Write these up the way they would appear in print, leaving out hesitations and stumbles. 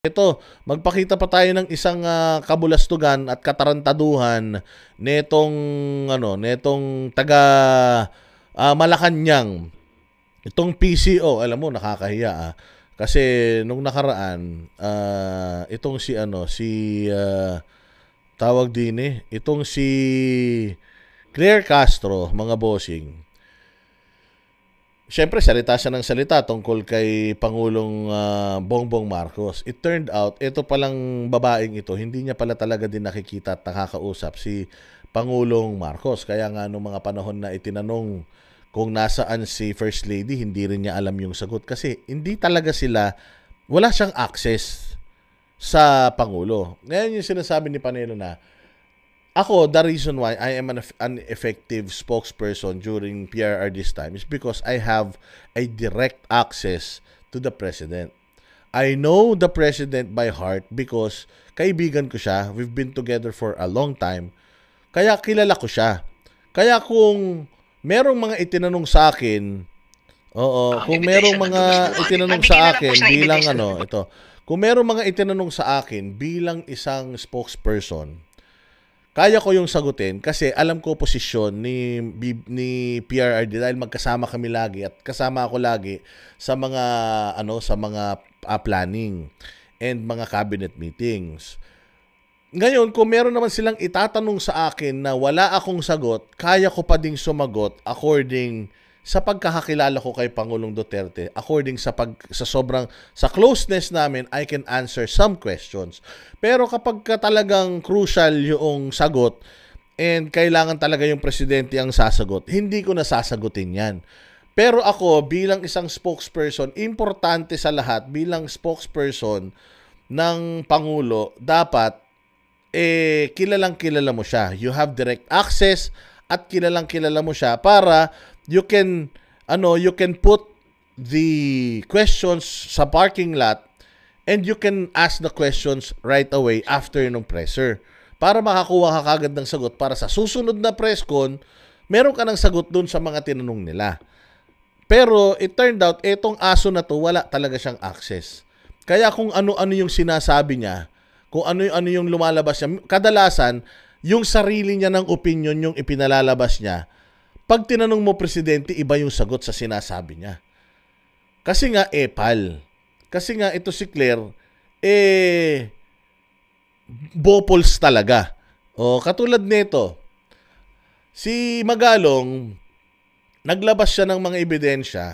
Ito, magpakita pa tayo ng isang kabulastugan at katarantaduhan netong taga Malacanang. Itong PCO, alam mo nakakahiya kasi nung nakaraan itong tawag din itong si Claire Castro, mga bossing. Siyempre, salita siya ng salita tungkol kay Pangulong Bongbong Marcos. It turned out, ito palang babaeng ito, hindi niya pala talaga din nakikita at nakakausap si Pangulong Marcos. Kaya nga nung mga panahon na itinanong kung nasaan si First Lady, hindi rin niya alam yung sagot. Kasi hindi talaga wala siyang access sa Pangulo. Ngayon yung sinasabi ni Panelo na, ako, the reason why I am an effective spokesperson during PRR this time is because I have a direct access to the President. I know the President by heart because kaibigan ko siya. We've been together for a long time. Kaya kilala ko siya. Kaya kung merong mga itinanong sa akin, kung merong mga itinanong sa akin bilang kung merong mga itinanong sa akin bilang isang spokesperson, kaya ko yung sagutin kasi alam ko posisyon ni PRRD dahil magkasama kami lagi at kasama ako lagi sa mga planning and mga cabinet meetings. Ngayon, kung meron naman silang itatanong sa akin na wala akong sagot, kaya ko pa ding sumagot according sa pagkakakilala ko kay Pangulong Duterte, according sa closeness namin, I can answer some questions. Pero kapag talagang crucial yung sagot and kailangan talaga yung presidente ang sasagot, hindi ko na sasagutin yan. Pero ako bilang isang spokesperson, importante sa lahat bilang spokesperson ng Pangulo, dapat kilalang kilala mo siya. You have direct access at kilalang kilala mo siya para you can put the questions sa parking lot and you can ask the questions right away after ng presser para makakuha ka kagad ng sagot para sa susunod na press con meron ka ng sagot dun sa mga tinanong nila. Pero it turned out etong aso na to wala talaga siyang access. Kaya kung ano-ano yung sinasabi niya, kung ano-ano yung lumalabas niya, kadalasan yung sarili niya ng opinion yung ipinalalabas niya. Pag tinanong mo presidente, iba yung sagot sa sinasabi niya. Kasi nga epal. Kasi nga ito si Claire bopols talaga. Katulad nito, si Magalong naglabas siya ng mga ebidensya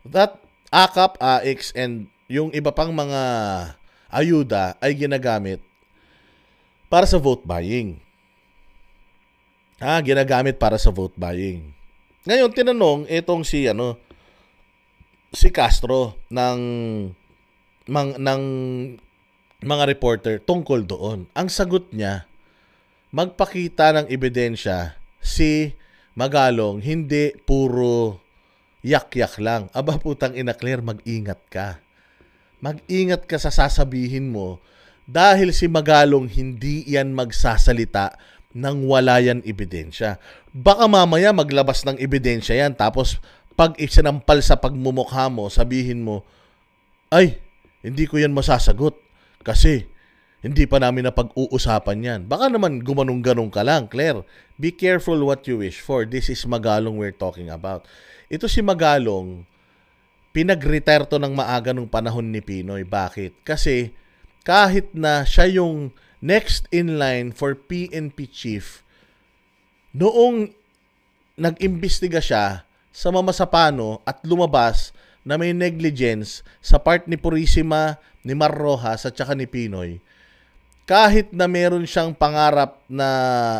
that AKAP, AX and yung iba pang mga ayuda ay ginagamit para sa vote buying. Ginagamit para sa vote buying. Ngayon, tinanong itong si Castro ng mga reporter tungkol doon. Ang sagot niya, magpakita ng ebidensya si Magalong, hindi puro yak-yak lang. Aba putang ina Claire, mag-ingat ka. Mag-ingat ka sa sasabihin mo dahil si Magalong hindi yan magsasalita nang wala yan ebidensya. Baka mamaya maglabas ng ebidensya yan tapos pag isinampal sa pagmumukha mo, sabihin mo, ay, hindi ko yan masasagot kasi hindi pa namin napag-uusapan yan. Baka naman gumanong-ganong ka lang, Claire. Be careful what you wish for. This is Magalong we're talking about. Ito si Magalong, pinag-retire to ng maaga nung panahon ni Pinoy. Bakit? Kasi kahit na siya yung next in line for PNP chief, noong nag-imbestiga siya sa Mamasapano at lumabas na may negligence sa part ni Purisima, ni Mar Rojas at saka ni Pinoy, kahit na meron siyang pangarap na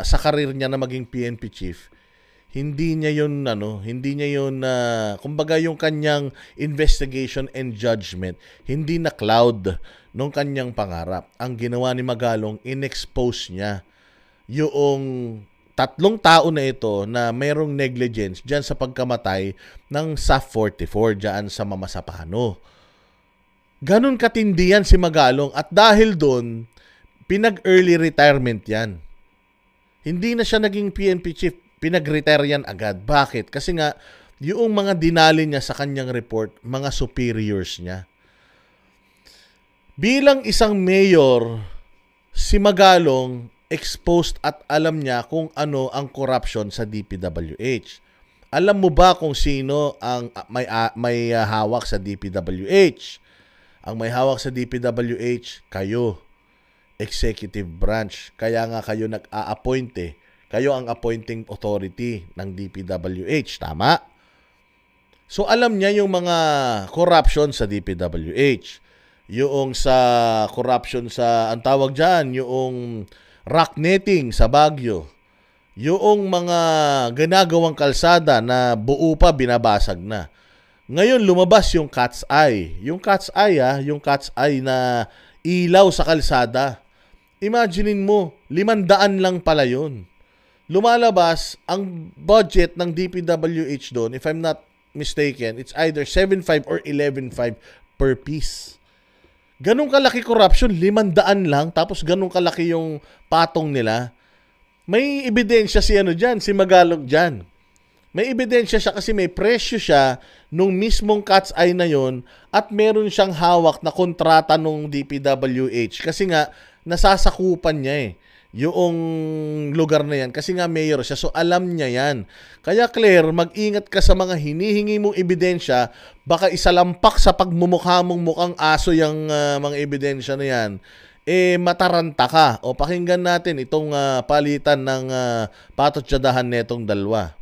sa karir niya na maging PNP chief, hindi niya yun kumbaga yung kanyang investigation and judgment, hindi na cloud nung kanyang pangarap. Ang ginawa ni Magalong, in-expose niya yung 3 tao na ito na mayroong negligence dyan sa pagkamatay ng SAF 44 dyan sa Mamasapano. Ganon katindi yan si Magalong at dahil doon, pinag-early retirement yan. Hindi na siya naging PNP chief, pinag-retire yan agad. Bakit? Kasi nga, yung mga dinali niya sa kanyang report, mga superiors niya. Bilang isang mayor, si Magalong exposed at alam niya kung ano ang corruption sa DPWH. Alam mo ba kung sino ang may hawak sa DPWH? Ang may hawak sa DPWH, kayo, executive branch. Kaya nga kayo nag-a-appoint eh. Kayo ang appointing authority ng DPWH, tama? So alam niya yung mga corruption sa DPWH. Yung sa corruption sa, ang tawag dyan, yung rock netting sa Baguio. Yung mga ginagawang kalsada na buo pa, binabasag na. Ngayon lumabas yung cat's eye. Yung cat's eye yung cat's eye na ilaw sa kalsada. Imaginein mo, 500 lang pala yun. Lumalabas ang budget ng DPWH doon, if I'm not mistaken, it's either 7.5 or 11.5 per piece. Ganun kalaki corruption, 500 lang, tapos ganun kalaki yung patong nila. May ebidensya si si Magalog dyan. May ebidensya siya kasi may presyo siya nung mismong cat's eye na yon at meron siyang hawak na kontrata nung DPWH kasi nga nasasakupan niya yung lugar na yan kasi nga mayor siya, so alam niya yan. Kaya Claire, mag-ingat ka sa mga hinihingi mong ebidensya, baka isalampak sa pagmumukha mong mukhang aso yung mga ebidensya na yan, mataranta ka. O pakinggan natin itong palitan ng patotsadahan netong dalawa.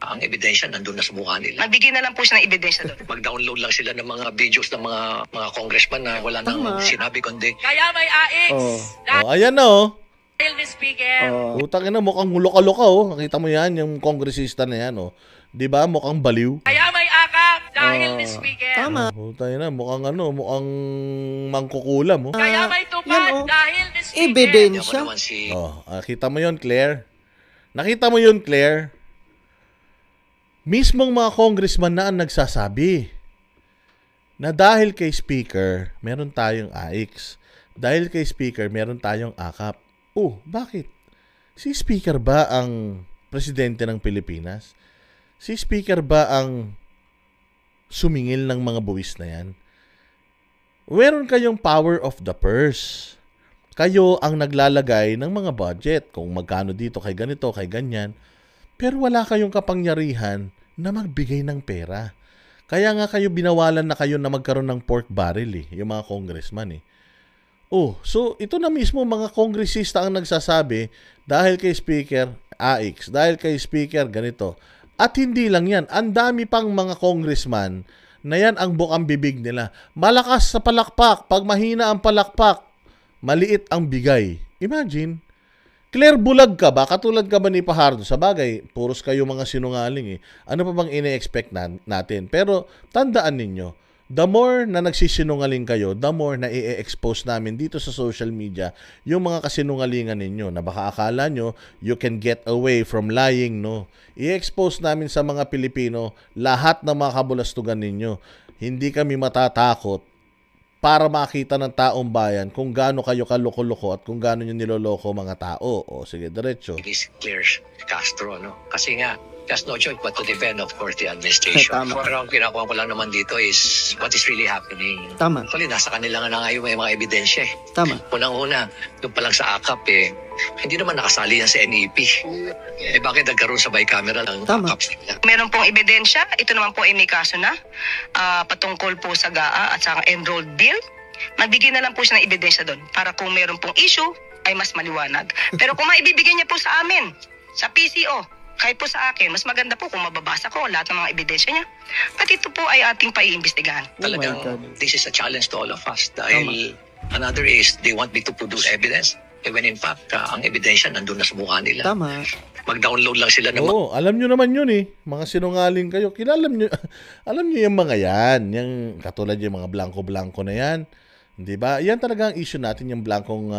Ang ebidensya nandun na sa mukha nila. Magbigay na lang po siya ng ebidensya doon. Mag-download lang sila ng mga videos ng mga congressman na wala nang sinabi kundi. Kaya may AX! Ayan na Dahil, Mr. Speaker. Utang ina, mukhang loka-loka Nakita mo yan, yung kongresista na yan Di ba? Mukhang baliw. Kaya may akap dahil, Mr. Speaker. Tama. Utang ina, mukhang mukhang mangkukulam Kaya may tupad dahil, Mr. Speaker. Ebidensya. Kita mo yon Claire? Nakita mo yon Claire? Mismong mga congressman na ang nagsasabi na dahil kay Speaker, meron tayong AX. Dahil kay Speaker, meron tayong AKAP. Bakit? Si Speaker ba ang presidente ng Pilipinas? Si Speaker ba ang sumingil ng mga buwis na yan? Meron kayong power of the purse. Kayo ang naglalagay ng mga budget. Kung magkano dito, kay ganito, kay ganyan. Pero wala kayong kapangyarihan na magbigay ng pera. Kaya nga kayo binawalan na kayo na magkaroon ng pork barrel yung mga congressman so ito na mismo mga kongresista ang nagsasabi dahil kay Speaker AX, dahil kay Speaker ganito. At hindi lang yan, ang dami pang mga congressman na yan ang bukang bibig nila. Malakas sa palakpak, pag mahina ang palakpak, maliit ang bigay. Imagine, Claire, bulag ka ba? Katulad ka ba ni Pajardo? Sa bagay, puros kayo mga sinungaling Ano pa bang ine-expect natin? Pero tandaan ninyo, the more na nagsisinungaling kayo, the more na i-expose namin dito sa social media yung mga kasinungalingan ninyo na baka akala nyo you can get away from lying, I-expose namin sa mga Pilipino lahat ng mga kabulastugan ninyo. Hindi kami matatakot para makita ng taong bayan kung gaano kayo kaloko-loko at kung gaano nyo niloloko mga tao. Sige, diretso. This clears Castro, Kasi nga, there's no choice but to defend, of course, the administration. Tama. Pero ang kinakuha ko lang naman dito is what is really happening. Tama. Actually, nasa kanila nga na nga yung mga ebidensya Tama. Unang-una, doon pa lang sa AKAP hindi naman nakasali yan sa NEP. Bakit nagkaroon sa bicameral ng Tama. AKAP nila? Meron pong ebidensya. Ito naman po ay may kaso na patungkol po sa GAA at sa enrolled bill. Magbigay na lang po siya ng ebidensya doon para kung meron pong issue ay mas maliwanag. Pero kung maibibigay niya po sa amin, sa PCO, kahit po sa akin, mas maganda po kung mababasa ko lahat ng mga ebidensya niya. At ito po ay ating paiimbestigahan. Talagang, God. this is a challenge to all of us. Dahil another is, they want me to produce evidence. When in fact, ang ebidensya nandun na sa mukha nila. Tama. Mag-download lang sila ng alam nyo naman yun Mga sinungaling kayo. Alam nyo yung mga yan. Yung, katulad yung mga blanco-blanco na yan. Diba? Yan talaga ang issue natin, yung blankong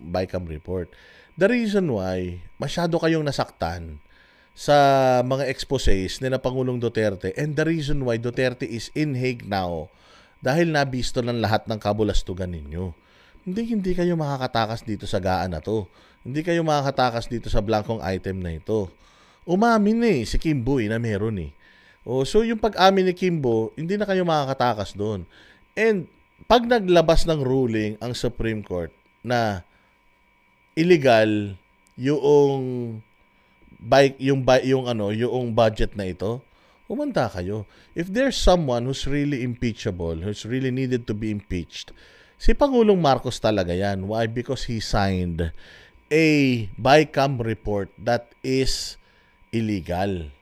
BICAM report. The reason why masyado kayong nasaktan sa mga exposés ni na Pangulong Duterte and the reason why Duterte is in Hague now dahil nabisto ng lahat ng kabulastugan ninyo. Hindi kayo makakatakas dito sa gaan na to. Hindi kayo makakatakas dito sa blankong item na ito. Umamin si Kimboy na meron So yung pag-amin ni Kimbo, hindi na kayo makakatakas doon. And pag naglabas ng ruling ang Supreme Court na illegal yung yung budget na ito, humanda kayo. If there's someone who's really impeachable, who's really needed to be impeached, si Pangulong Marcos talaga yan. Why? Because he signed a BICAM report that is illegal.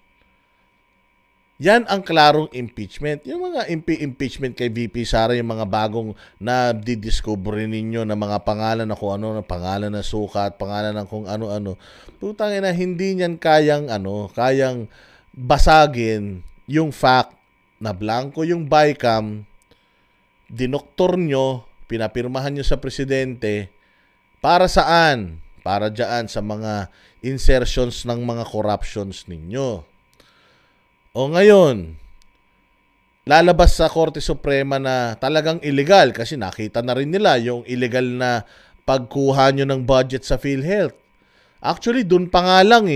Yan ang klarong impeachment. Yung mga impeachment kay VP Sara, yung mga bagong na didiscover ninyo na mga pangalan na kung ano, na pangalan na sukat, pangalan ng kung ano-ano. Putangin na hindi niyan kayang basagin yung fact na blanco yung BICAM, dinoktor nyo, pinapirmahan nyo sa presidente, para saan? Para dyan sa mga insertions ng mga corruptions ninyo. O ngayon, lalabas sa Korte Suprema na talagang illegal kasi nakita na rin nila yung illegal na pagkuha nyo ng budget sa PhilHealth. Actually, dun pa nga lang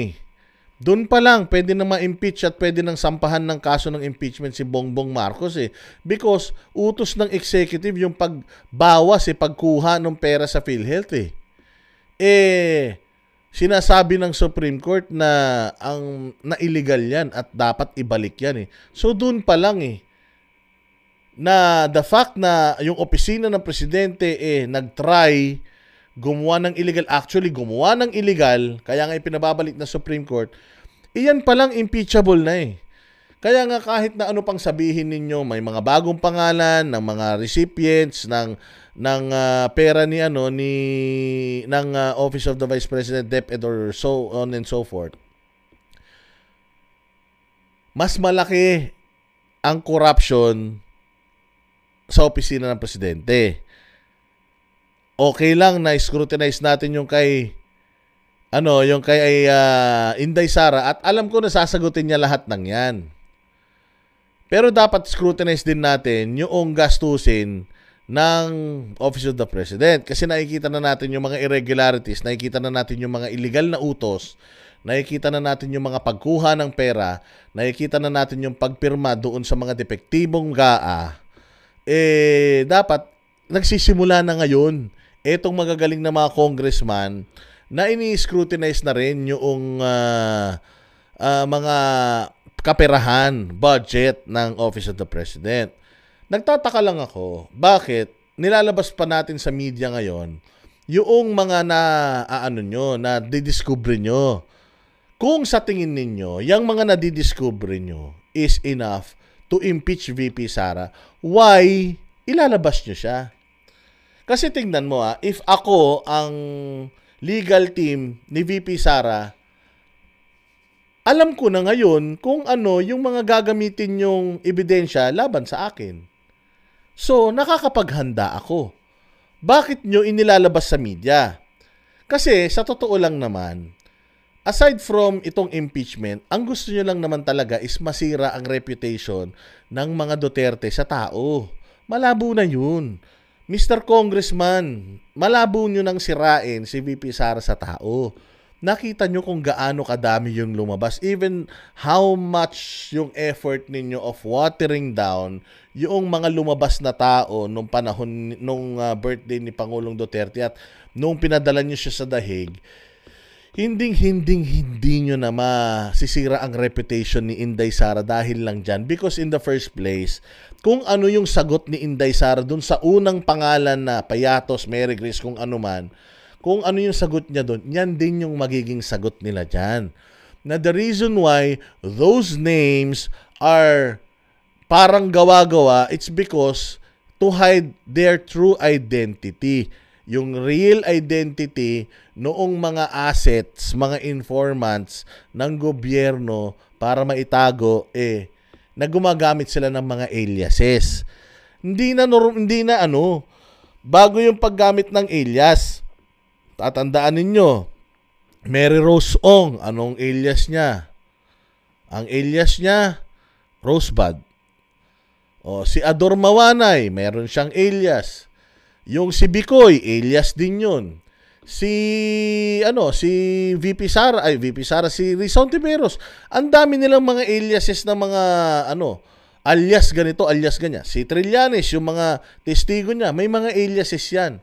Dun pa lang, pwede na ma-impeach at pwede nang sampahan ng kaso ng impeachment si Bongbong Marcos Because utos ng executive yung pagbawas pagkuha ng pera sa PhilHealth sinasabi ng Supreme Court na illegal yan at dapat ibalik yan So doon pa lang na the fact na yung opisina ng presidente nag-try gumawa ng illegal, actually gumawa ng illegal, kaya nga pinababalik ng Supreme Court, iyan pa lang impeachable na Kaya nga kahit na ano pang sabihin ninyo, may mga bagong pangalan ng mga recipients ng pera ng Office of the Vice President, DepEd, or so on and so forth. Mas malaki ang corruption sa opisina ng presidente. Okay lang na scrutinize natin yung kay Inday Sara at alam ko na sasagutin niya lahat ng 'yan. Pero dapat scrutinize din natin yung gastusin ng Office of the President kasi nakikita na natin yung mga irregularities, nakikita na natin yung mga illegal na utos, nakikita na natin yung mga pagkuha ng pera, nakikita na natin yung pagpirma doon sa mga depektibong GAA. Dapat nagsisimula na ngayon etong magagaling na mga congressman na ini-scrutinize na rin yung mga kaperahan, budget ng Office of the President. Nagtataka lang ako, bakit nilalabas pa natin sa media ngayon yung mga na didiscover nyo. Kung sa tingin ninyo, yung mga nadidiscover nyo is enough to impeach VP Sara, why ilalabas nyo siya? Kasi tingnan mo if ako ang legal team ni VP Sara, alam ko na ngayon kung ano yung mga gagamitin yung ebidensya laban sa akin. So, nakakapaghanda ako. Bakit nyo inilalabas sa media? Kasi, sa totoo lang naman, aside from itong impeachment, ang gusto nyo lang naman talaga is masira ang reputation ng mga Duterte sa tao. Malabo na yun. Mr. Congressman, malabo nyo nang sirain si VP Sara sa tao. Nakita nyo kung gaano kadami yung lumabas. Even how much yung effort ninyo of watering down yung mga lumabas na tao nung panahon, nung birthday ni Pangulong Duterte at nung pinadala nyo siya sa dahig. Hindi nyo na masisira ang reputation ni Inday Sara dahil lang dyan. Because in the first place, kung ano yung sagot ni Inday Sara dun sa unang pangalan na Payatos, Mary Grace, kung ano man, kung ano yung sagot niya doon, yan din yung magiging sagot nila dyan. Na the reason why those names are parang gawa-gawa, it's because to hide their true identity. Yung real identity noong mga assets, mga informants ng gobyerno para maitago, na gumagamit sila ng mga aliases. Hindi na bago yung paggamit ng alias. Tatandaan ninyo, Mary Rose Ong, anong alias niya? Ang alias niya, Rosebud. Si Ador Mawanay, meron siyang alias. Yung si Bicoy, alias din yun. si VP Sara, si Rizon Tiveros. Ang dami nilang mga aliases na mga alias ganito, alias ganyan. Si Trillanes, yung mga testigo niya, may mga aliases yan.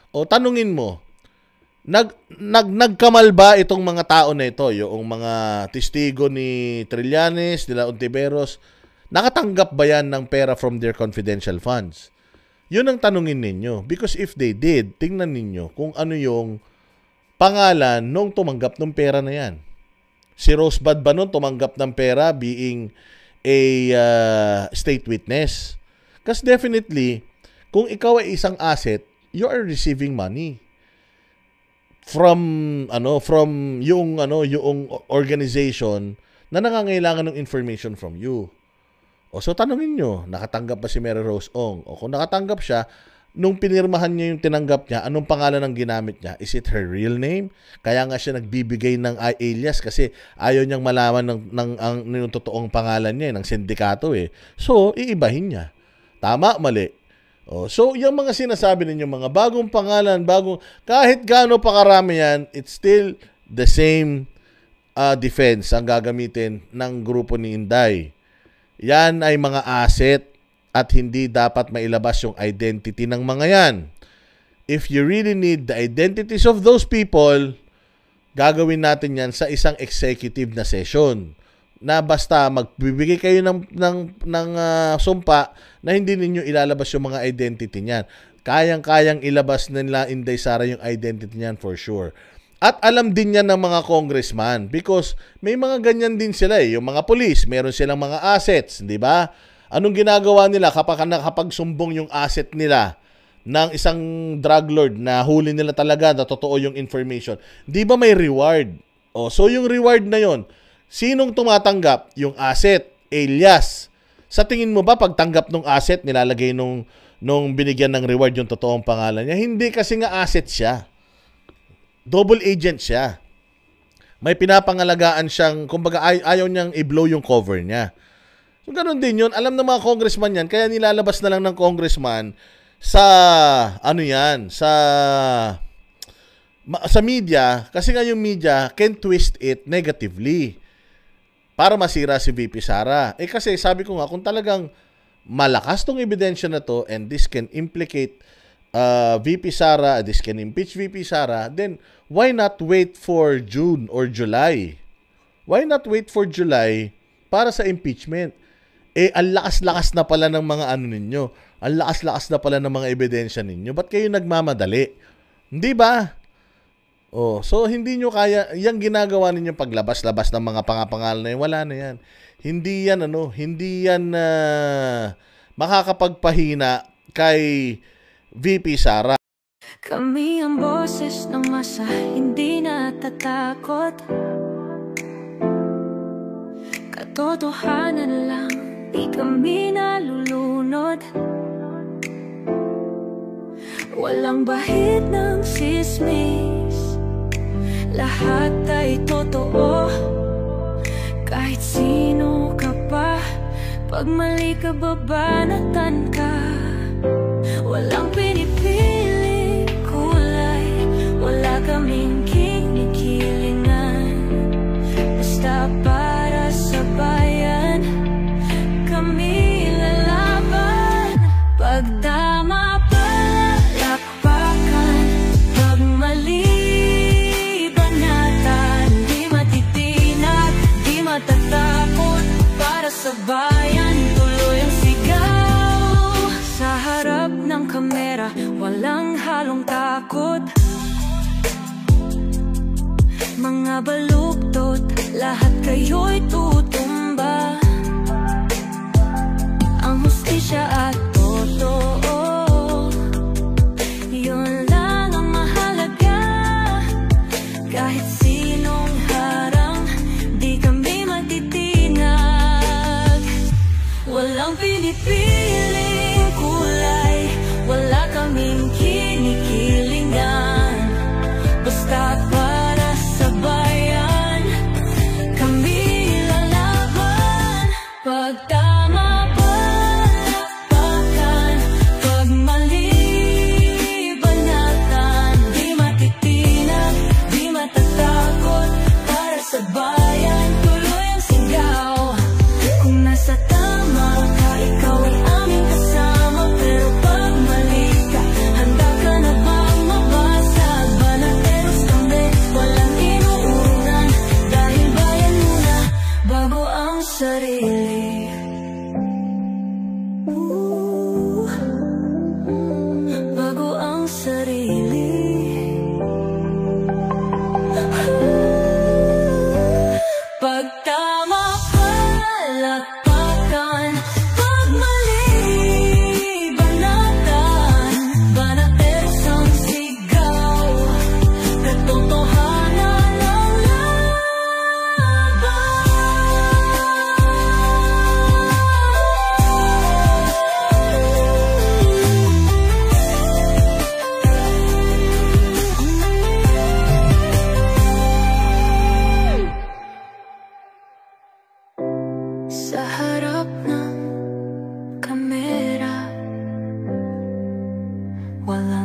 O tanungin mo, nagkamal ba itong mga tao na ito, yung mga testigo ni Trillanes, nila Ontiveros, nakatanggap ba yan ng pera from their confidential funds? Yun ang tanungin ninyo. Because if they did, tingnan ninyo kung ano yung pangalan nung tumanggap ng pera na yan. Si Rosebud ba nun tumanggap ng pera being a state witness? Kasi definitely, kung ikaw ay isang asset, you are receiving money from yung organization na nangangailangan ng information from you. O so tanungin nyo, nakatanggap ba si Mary Rose Ong? O kung nakatanggap siya, nung pinirmahan niya yung tinanggap niya, anong pangalan ang ginamit niya? Is it her real name? Kaya nga siya nagbibigay ng alias kasi ayaw niyang malaman ng totoong pangalan niya, ng sindikato eh. So, iibahin niya. Tama, mali. O, so, yung mga sinasabi ninyo, mga bagong pangalan, kahit gaano pa karami yan, it's still the same defense ang gagamitin ng grupo ni Inday. Yan ay mga asset at hindi dapat mailabas yung identity ng mga yan. If you really need the identities of those people, gagawin natin yan sa isang executive na session na basta magbibigay kayo ng sumpa na hindi ninyo ilalabas yung mga identity niyan. Kayang-kayang ilabas nila Inday Sara yung identity niyan for sure. At alam din yan ng mga congressman because may mga ganyan din sila eh. Yung mga police, meron silang mga assets, di ba? Anong ginagawa nila kapag sumbong yung asset nila ng isang drug lord na huli nila talaga na totoo yung information? Di ba may reward? O, so yung reward na yon, sinong tumatanggap? Yung asset, alias. Sa tingin mo ba pagtanggap ng asset, nilalagay nung binigyan ng reward yung totoong pangalan niya? Hindi kasi nga asset siya. Double agent siya. May pinapangalagaan siyang, kumbaga ayaw niyang i-blow yung cover niya. So, ganun din yun. Alam ng mga congressman yan, kaya nilalabas na lang ng congressman sa, sa media, kasi nga yung media can twist it negatively para masira si VP Sara. Eh kasi sabi ko nga, kung talagang malakas tong ebidensya na to and this can implicate VP Sara, this can impeach VP Sara, then why not wait for June or July? Why not wait for July para sa impeachment? Eh, ang lakas-lakas na pala ng mga ninyo. Ang lakas-lakas na pala ng mga ebidensya ninyo. Ba't kayo nagmamadali? Hindi ba? Oh, so hindi nyo kaya, yung ginagawa ninyo paglabas-labas ng mga pangapangalan na yun, wala na yan. Hindi yan makakapagpahina kay VP Sara. Kami ang boses ng masa, hindi natatakot. Katotohanan lang, di kami nalulunod. Walang bahid ng sismis, lahat ay totoo. Kahit sino ka pa, pag mali ka babanatan ka. Walang pinipili kulay, wala kaming kinikilingan. Basta para sa bayan, kami lalaban. Pag tama palakpakan, pag mali banatan. Di matitinag, di matatakot, para sa bayan tuloy ang sigaw. Sa harap ng kamera, walang halong takot. Mga baluktot, lahat kayo'y tutumba. Ang hustisya at totoo, yun lang ang mahalaga. Kahit sinong harang, di kami matitinag. Walang pinipiling kulay, wala kaming kinikilingan. Basta para sa bayan, kami lalaban. Pag tama palakpakan, pag mali banatan. Di matitinag, wala